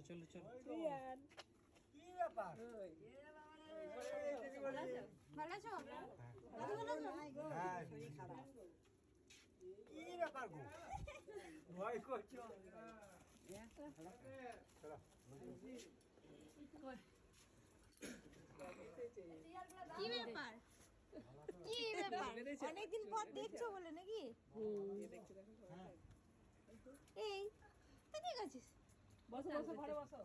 চলো চলো। কি ব্যাপার? ভালো আছো? হ্যাঁ, কি ব্যাপার গো? ভয় করছো? কি ব্যাপার? কি ব্যাপার? অনেকদিন পর দেখছো বলে নাকি? এই তুই ঠিক আছিস? বসো বসো ঘরে বসো।